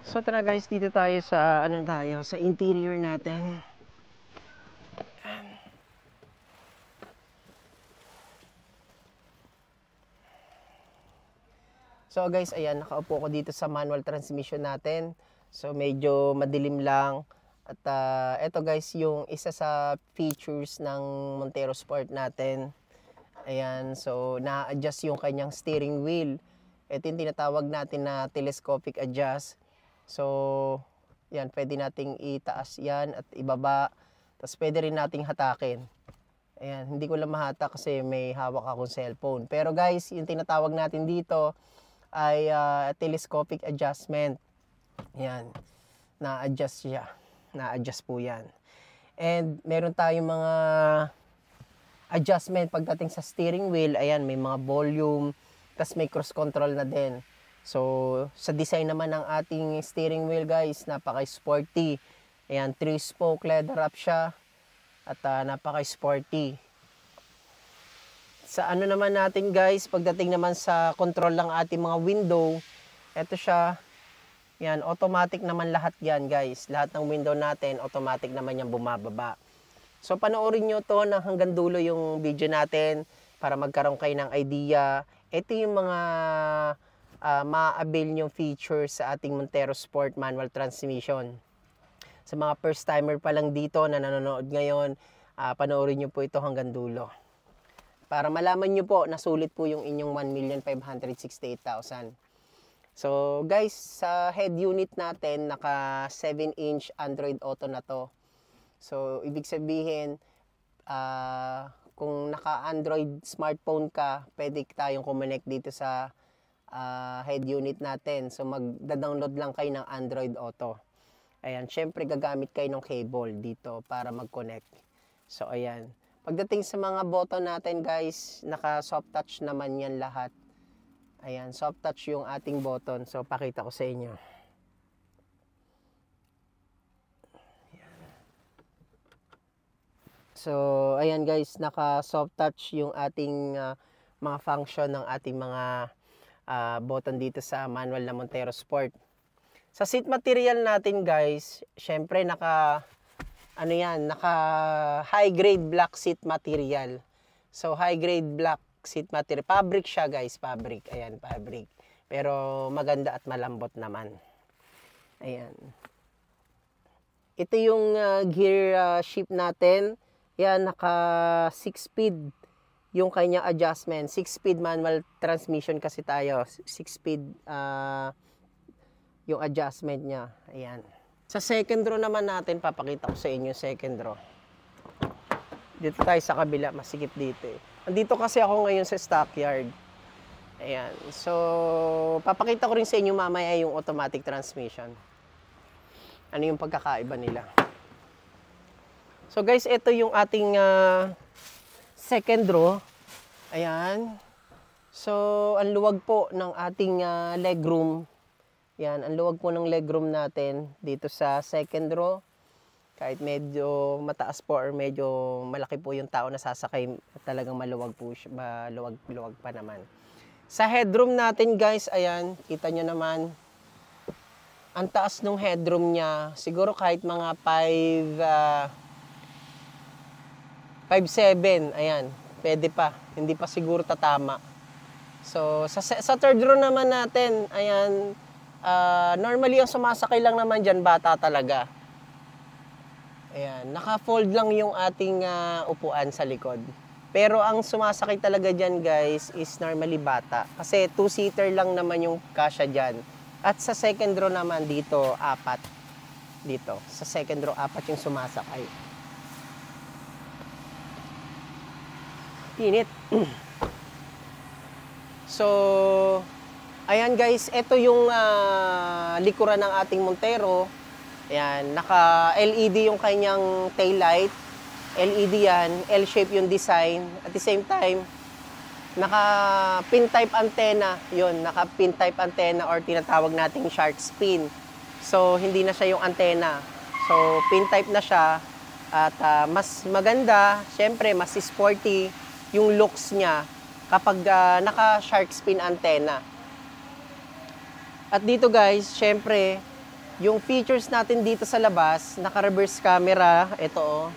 So tara guys, dito tayo sa sa interior natin. So guys, ayan, nakaupo ko dito sa manual transmission natin. So medyo madilim lang. At eto guys, yung isa sa features ng Montero Sport natin. Ayan, so na-adjust yung kanyang steering wheel. Ito yung tinatawag natin na telescopic adjust. So, yan, pwede nating itaas yan at ibaba. Tapos pwede rin nating hatakin. Ayan, hindi ko lang mahatak kasi may hawak akong cellphone. Pero guys, yung tinatawag natin dito ay telescopic adjustment. Ayan, na-adjust siya. Na-adjust po yan. And meron tayong mga adjustment pagdating sa steering wheel. Ayan, may mga volume, tapos may cross control na din. So, sa design naman ng ating steering wheel guys, napaka-sporty. Ayan, 3-spoke leather wrap siya. At napaka-sporty. Sa ano naman natin guys, pagdating naman sa control ng ating mga window, eto siya. Yan, automatic naman lahat yan guys. Lahat ng window natin, automatic naman yan bumababa. So, panoorin nyo to ng hanggang dulo yung video natin para magkaroon kayo ng idea. Ito yung mga ma-avail yung features sa ating Montero Sport manual transmission. Sa mga first timer pa lang dito na nanonood ngayon, panoorin nyo po ito hanggang dulo. Para malaman nyo po na sulit po yung inyong 1,568,000. So guys, sa head unit natin, naka 7-inch Android Auto na to. So ibig sabihin, kung naka-Android smartphone ka, pwede tayong kumonect dito sa head unit natin. So magda-download lang kayo ng Android Auto. Ayan, syempre gagamit kayo ng cable dito para mag-connect. So ayan. Pagdating sa mga button natin guys, naka soft touch naman yan lahat. Ayan, soft touch yung ating button. So pakita ko sa inyo. So ayan guys, naka soft touch yung ating mga function ng ating mga button dito sa manual na Montero Sport. Sa seat material natin guys, syempre naka ano yan, naka high grade black seat material. So high grade black seat material. Fabric siya guys, fabric. Ayan, fabric. Pero maganda at malambot naman. Ayan. Ito yung gear shift natin. Yan, naka 6-speed yung kanyang adjustment. 6-speed manual transmission kasi tayo. 6-speed yung adjustment niya. Ayan. Sa second row naman natin, papakita ko sa inyo yung second row. Dito tayo sa kabila, masikip dito eh. Andito kasi ako ngayon sa stockyard. Ayan. So, papakita ko rin sa inyo mamaya yung automatic transmission. Ano yung pagkakaiba nila. So guys, ito yung ating second row. Ayan. So, ang luwag po ng ating legroom. Yan, ang luwag po ng legroom natin dito sa second row. Kahit medyo mataas po or medyo malaki po yung tao na sasakay, talagang maluwag po siya, maluwag pa naman. Sa headroom natin guys, ayan, kita nyo naman, ang taas ng headroom niya, siguro kahit mga 5'7", ayan, pwede pa, hindi pa siguro tatama. So, sa third row naman natin, ayan, normally ang sumasakay lang naman dyan, bata talaga. Ayan, naka-fold lang yung ating upuan sa likod. Pero ang sumasakay talaga dyan guys is normally bata. Kasi 2-seater lang naman yung kasya dyan. At sa second row naman dito, 4. Dito, sa second row, 4 yung sumasakay. Init. So, ayan guys, ito yung likuran ng ating Montero. Ayan, naka-LED yung kanyang taillight. LED yan, L-shape yung design. At the same time, naka-pin type antenna. Yun, naka-pin type antenna or tinatawag nating shark spin. So, hindi na siya yung antenna. So, pin type na siya. At mas maganda, syempre, mas sporty yung looks niya kapag naka-shark spin antenna. At dito guys, syempre, yung features natin dito sa labas, naka-reverse camera, ito oh.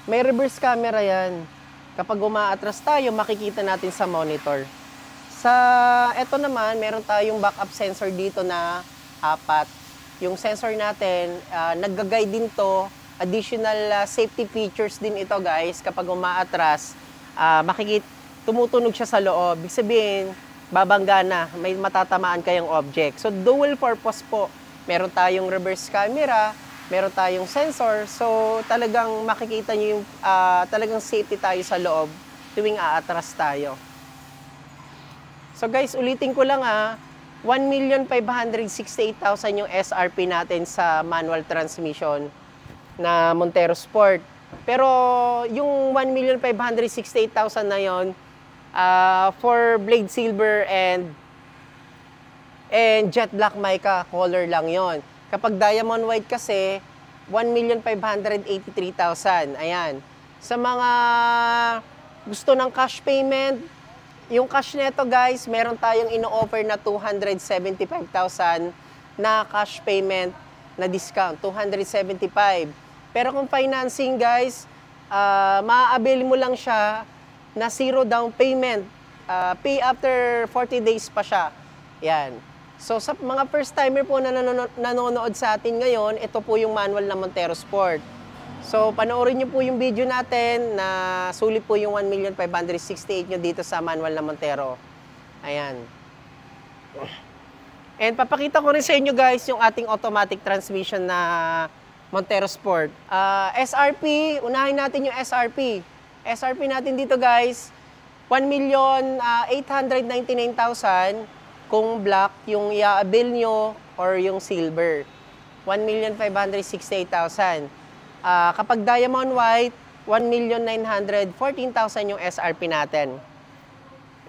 May reverse camera yan. Kapag umaatras tayo, makikita natin sa monitor. Ito naman, meron tayong backup sensor dito na 4. Yung sensor natin, nag-guide din to. Additional safety features din ito guys. Kapag umaatras, tumutunog siya sa loob. Ibig sabihin, babangga na, may matatamaan kayong object. So, dual purpose po. Meron tayong reverse camera, meron tayong sensor. So, talagang makikita nyo yung talagang safety tayo sa loob tuwing aatras tayo. So, guys, ulitin ko lang 1,568,000 yung SRP natin sa manual transmission na Montero Sport. Pero, yung 1,568,000 na yon for blade silver and jet black mica color lang yon. Kapag diamond white kasi, 1,583,000. Ayan. Sa mga gusto ng cash payment, yung cash neto guys, meron tayong ino-offer na 275,000 na cash payment na discount. 275. Pero kung financing guys, ma-avail mo lang siya na 0 down payment. Pay after 40 days pa siya. Yan. So, sa mga first-timer po na nanonood sa atin ngayon, ito po yung manual na Montero Sport. So, panoorin nyo po yung video natin na sulit po yung 1,568,000 nyo dito sa manual na Montero. Ayan. And papakita ko rin sa inyo guys yung ating automatic transmission na Montero Sport. SRP, unahin natin yung SRP. SRP natin dito guys, 1,899,000 kung black yung i-avail nyo or yung silver. 1,568,000. Kapag diamond white, 1,914,000 yung SRP natin.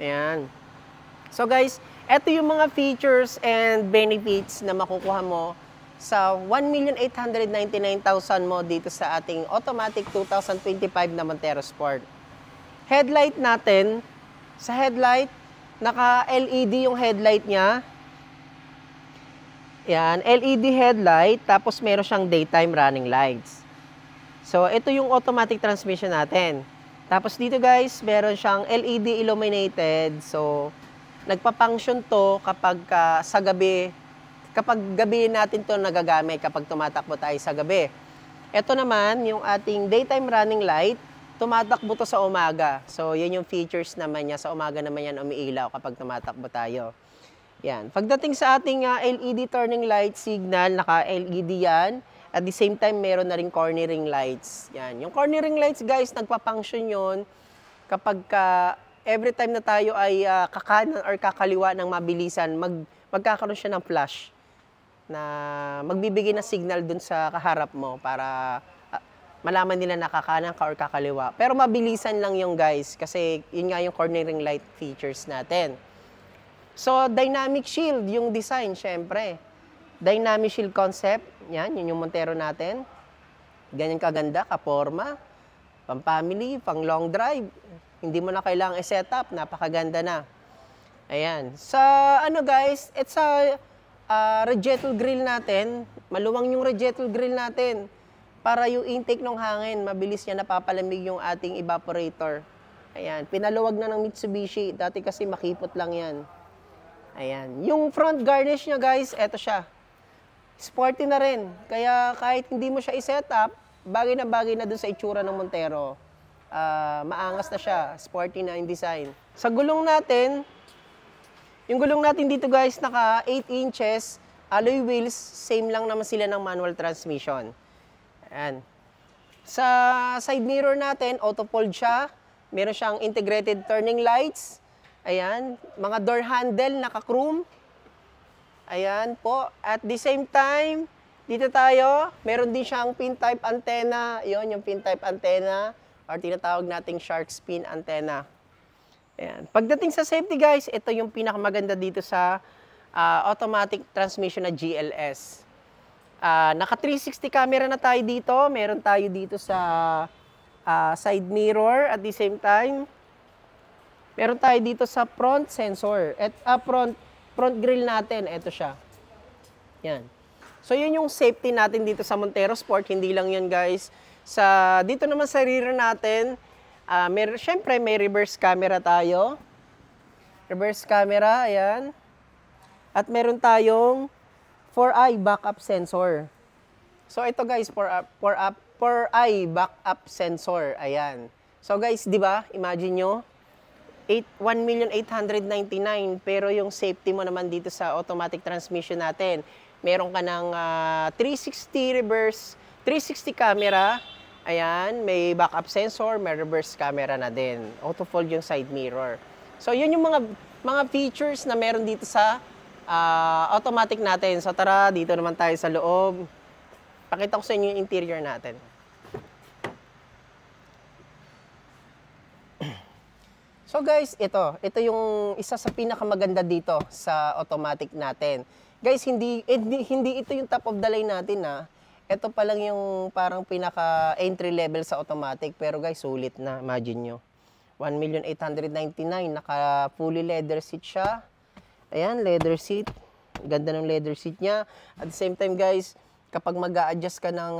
Ayan. So guys, eto yung mga features and benefits na makukuha mo sa 1,899,000 mo dito sa ating automatic 2025 na Montero Sport. Headlight natin, sa headlight, naka-LED yung headlight niya. Yan, LED headlight, tapos meron siyang daytime running lights. So, ito yung automatic transmission natin. Tapos dito guys, meron siyang LED illuminated. So, nagpa-function to kapag sa gabi, kapag gabi natin to nagagamit, kapag tumatakbo tayo sa gabi. Ito naman, yung ating daytime running light, tumatakbo to sa umaga. So, yan yung features naman niya. Sa umaga naman yan umiilaw kapag tumatakbo tayo. Yan. Pagdating sa ating LED turning light signal, naka-LED yan. At the same time, meron na rin cornering lights. Yan. Yung cornering lights, guys, nagpa-function yun kapag every time na tayo ay kakanan or kakaliwa ng mabilisan, magkakaroon siya ng flash na magbibigay na signal dun sa kaharap mo para malaman nila na kakanan ka or kakaliwa. Pero mabilisan lang yung guys kasi yun nga yung cornering light features natin. So, dynamic shield, yung design, syempre. Dynamic shield concept, yan, yun yung Montero natin. Ganyan kaganda, kaporma, pang-family, pang-long drive. Hindi mo na kailangang i-set up, napakaganda na. Ayan. Sa ano guys, it's a rejectile grill natin. Maluwang yung rejectile grill natin para yung intake ng hangin, mabilis niya napapalamig yung ating evaporator. Ayan, pinaluwag na ng Mitsubishi. Dati kasi makipot lang yan. Ayan. Yung front garnish niya guys, eto siya. Sporty na rin. Kaya kahit hindi mo siya i-set up, bagay na dun sa itsura ng Montero. Maangas na siya. Sporty na yung design. Sa gulong natin, yung gulong natin dito guys, naka 8 inches, alloy wheels, same lang naman sila ng manual transmission. Ayan. Sa side mirror natin, auto-fold siya. Meron siyang integrated turning lights. Ayan, mga door handle, naka-chrome. Ayan po. At the same time, dito tayo, meron din siyang pin-type antenna. Yun, yung pin-type antenna or tinatawag nating shark fin antenna. Ayan. Pagdating sa safety guys, ito yung pinakamaganda dito sa automatic transmission na GLS. Naka 360 camera na tayo dito. Meron tayo dito sa side mirror at the same time. Meron tayo dito sa front sensor. At front grille natin, ito siya. Yan. So, yun yung safety natin dito sa Montero Sport. Hindi lang yan, guys. Dito naman sa rear natin, syempre may reverse camera tayo. Reverse camera, ayan. At meron tayong 4-eye backup sensor. So, ito guys, 4-eye backup sensor. Ayan. So, guys, di ba? Imagine nyo. 1,899,000 pero yung safety mo naman dito sa automatic transmission natin, meron ka ng 360 reverse, 360 camera, ayan, may backup sensor, may reverse camera na din. Auto-fold yung side mirror. So, yun yung mga features na meron dito sa automatic natin. So, tara, dito naman tayo sa loob. Pakita ko sa inyo yung interior natin. So guys, ito yung isa sa pinakamaganda dito sa automatic natin. Guys, hindi ito yung top of the line natin na. Ito pa lang yung parang pinaka entry level sa automatic, pero guys, sulit na, imagine nyo. 1,899,000, naka fully leather seat siya. Ayan, leather seat. Ganda ng leather seat niya. At the same time guys, kapag mag-a-adjust ka ng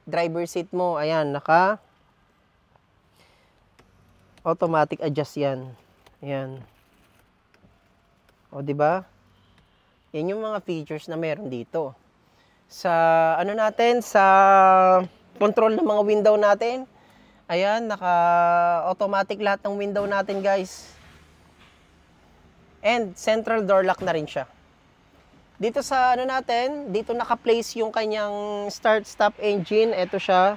driver seat mo, ayan, naka automatic adjust yan. Ayan. O, di ba? Yan yung mga features na meron dito. Sa ano natin, sa control ng mga window natin. Ayan, naka-automatic lahat ng window natin, guys. And central door lock na rin siya. Dito sa ano natin, dito naka-place yung kanyang start stop engine. Ito siya.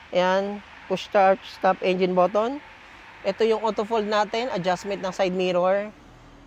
Ayan, push start stop engine button. Ito yung auto-fold natin, adjustment ng side mirror.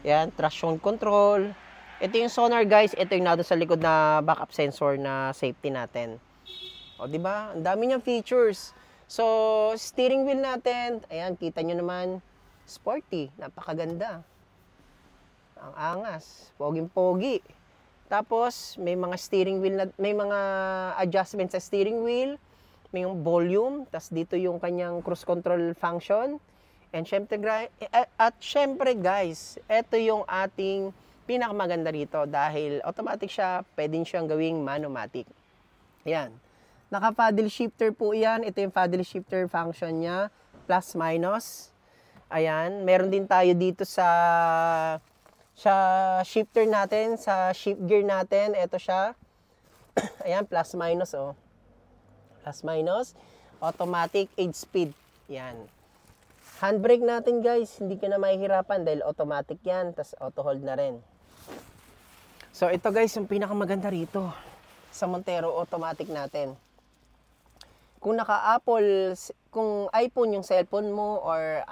Yan, traction control. Ito yung sonar guys, ito yung nado sa likod na backup sensor na safety natin. O, di ba? Ang dami niyang features. So, steering wheel natin, ayan, kita nyo naman, sporty, napakaganda. Ang angas, poging-pogi. Tapos, may mga steering wheel, may mga adjustment sa steering wheel, may yung volume, tas dito yung kanyang cruise control function. And syempre guys, ito yung ating pinakamaganda rito dahil automatic siya, pwedeng siyang gawing manomatic. Ayan. Naka-paddle shifter po yan. Ito yung paddle shifter function niya. Plus, minus. Ayan. Meron din tayo dito sa shifter natin, sa shift gear natin. Ito siya. Ayan, plus, minus, oh. Plus, minus. Automatic 8 speed. Yan. Handbrake natin, guys. Hindi ka na mahihirapan dahil automatic yan. Tapos, auto hold na rin. So, ito, guys, yung pinakamaganda rito sa Montero automatic natin. Kung naka-Apple, kung iPhone yung cellphone mo or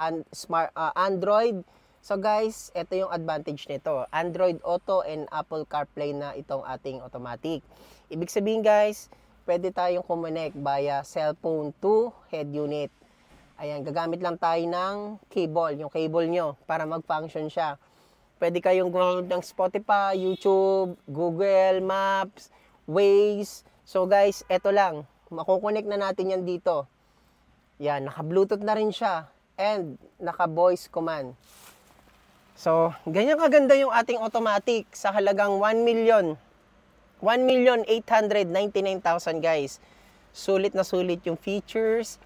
Android, so guys, ito yung advantage nito. Android Auto and Apple CarPlay na itong ating automatic. Ibig sabihin guys, pwede tayong kumonek via cellphone to head unit. Ayan, gagamit lang tayo ng cable, yung cable nyo para mag-function siya. Pwede kayong gumamit ng Spotify, YouTube, Google Maps, Waze. So guys, ito lang. Makukonek na natin yan dito. Yan, naka-Bluetooth na rin siya. And naka-voice command. So, ganyan kaganda yung ating automatic sa halagang 1,899,000 guys. Sulit na sulit yung features,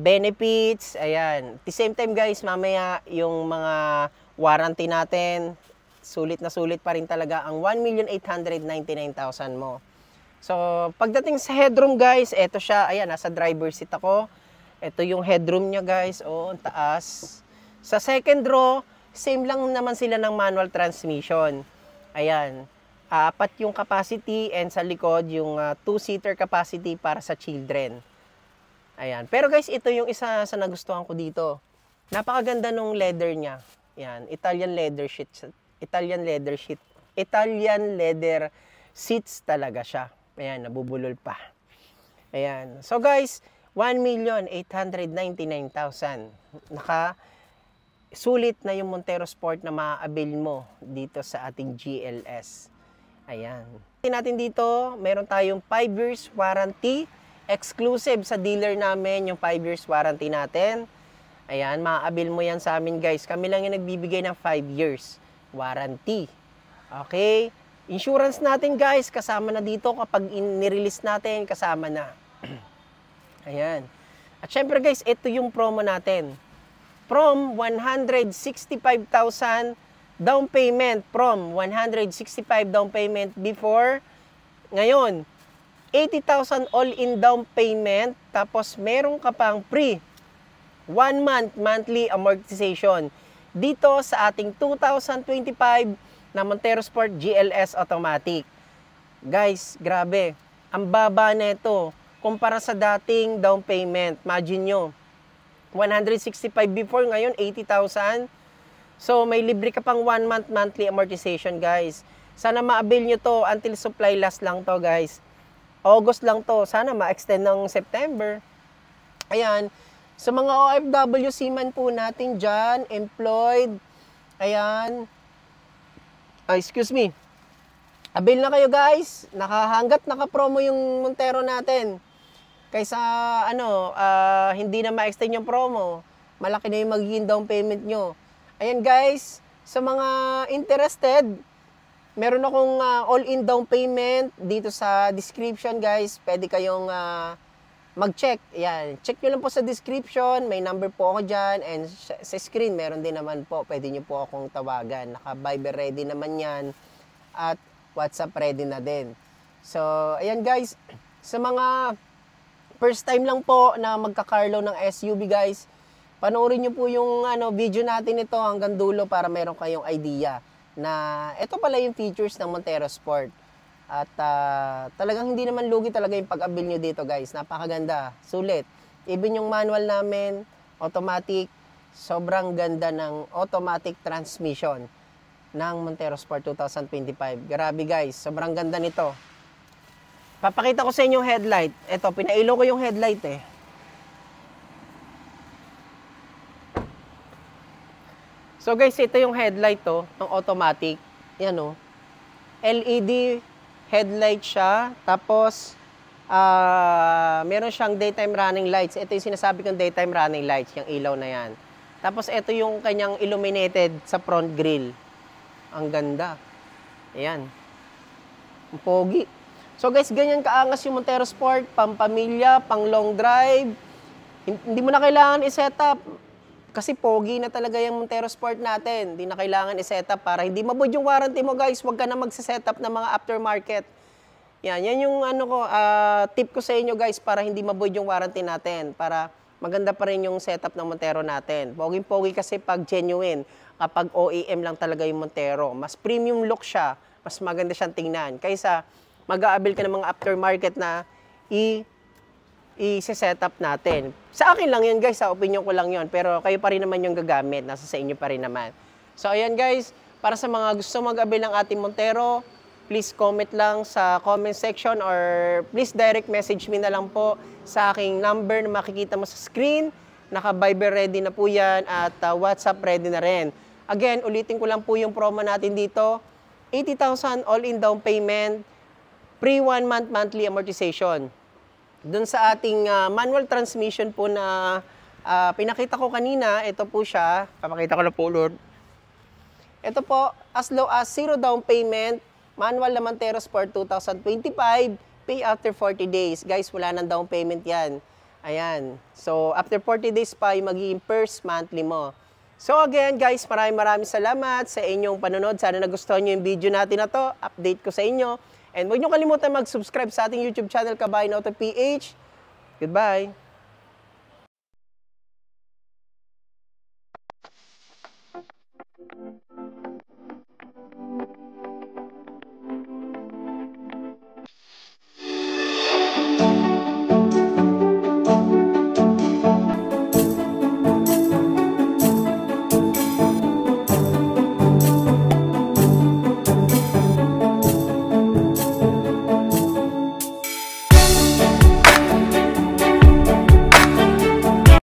benefits, ayan. At the same time guys, mamaya yung mga warranty natin, sulit na sulit pa rin talaga ang 1,899,000 mo. So, pagdating sa headroom guys, eto siya, ayan, nasa driver seat ako. Ito yung headroom niya guys, ang taas. Sa second row, same lang naman sila ng manual transmission. Ayan, 4 yung capacity and sa likod yung 2-seater capacity para sa children. Ayan, pero guys, ito yung isa sa nagustuhan ko dito. Napakaganda nung leather niya. Ayan, Italian leather seats talaga siya. Ayan, nabubulol pa. Ayan. So guys, 1,899,000. Sulit na yung Montero Sport na ma-avail mo dito sa ating GLS. Ayan. Natin dito, meron tayong 5 years warranty. Exclusive sa dealer namin yung 5 years warranty natin. Ayan, ma-avail mo yan sa amin guys. Kami lang yung nagbibigay ng 5 years warranty. Okay? Insurance natin guys, kasama na dito kapag nirelease natin, kasama na. Ayan. At syempre guys, ito yung promo natin. From 165,000 down payment, from 165 down payment before, ngayon, 80,000 all-in down payment, tapos meron ka pang free 1 month monthly amortization. Dito sa ating 2025 na Montero Sport GLS Automatic. Guys, grabe. Ang baba nito kumpara sa dating down payment. Imagine nyo, 165 before, ngayon 80,000. So, may libre ka pang 1 month monthly amortization, guys. Sana ma-avail nyo to until supply last lang to, guys. August lang to. Sana ma-extend ng September. Ayan. Sa mga OFW seaman po natin dyan, employed, ayan, excuse me. Avail na kayo guys. Hanggat naka-promo yung Montero natin. Kaysa hindi na ma-extend yung promo. Malaki na yung magiging down payment nyo. Ayan guys, sa mga interested, meron akong all-in down payment dito sa description guys. Pwede kayong mag-check. Ayan, check nyo lang po sa description. May number po ako dyan. And sa screen, meron din naman po. Pwede nyo po akong tawagan. Naka-Viber ready naman yan. At WhatsApp ready na din. So, ayan guys. Sa mga first time lang po na magkakarlo ng SUV guys, panoorin nyo po yung video natin ito hanggang dulo para meron kayong idea na ito pala yung features ng Montero Sport. At talagang hindi naman lugi talaga yung pag-avail nyo dito guys. Napakaganda. Sulit. Even yung manual namin, automatic, sobrang ganda ng automatic transmission ng Montero Sport 2025. Grabe guys, sobrang ganda nito. Papakita ko sa inyo yung headlight. Ito, pinailo ko yung headlight eh. So guys, ito yung headlight to, ng automatic. Yan o. LED headlight siya. Tapos, meron siyang daytime running lights. Ito yung sinasabi kong daytime running lights, yung ilaw na yan. Tapos, ito yung kanyang illuminated sa front grille. Ang ganda. Ayan. Ang pogi. So guys, ganyan kaangas yung Montero Sport, pampamilya, pang long drive. Hindi mo na kailangan i-set up. Kasi pogi na talaga yung Montero Sport natin. Hindi na kailangan i-set up para hindi mabood yung warranty mo guys. Huwag ka na mag-set up ng mga aftermarket. Yan yung tip ko sa inyo guys para hindi mabood yung warranty natin. Para maganda pa rin yung setup ng Montero natin. Poging-pogi kasi pag genuine. Kapag OEM lang talaga yung Montero. Mas premium look siya. Mas maganda siyang tingnan. Kaysa mag-aabil ka ng mga aftermarket na i-set up natin. Sa akin lang yun guys, sa opinion ko lang yun. Pero kayo pa rin naman yung gagamit. Nasa sa inyo pa rin naman. So ayan guys, para sa mga gusto mag-abil ng ating Montero, please comment lang sa comment section or please direct message me na lang po sa aking number na makikita mo sa screen. Naka-Viber ready na po yan at WhatsApp ready na rin. Again, ulitin ko lang po yung promo natin dito. 80,000 all-in down payment, pre 1 month monthly amortization. Doon sa ating manual transmission po na pinakita ko kanina, ito po siya. Papakita ko na po, Lord. Ito po, as low as 0 down payment, manual na Montero Sport 2025, pay after 40 days. Guys, wala nang down payment yan. Ayan. So, after 40 days pa, yung magiging first monthly mo. So, again, guys, maraming salamat sa inyong panonood. Sana nagustuhan nyo yung video natin na to. Update ko sa inyo. And huwag nyo kalimutan mag-subscribe sa ating YouTube channel, Kabayan Auto PH. Goodbye!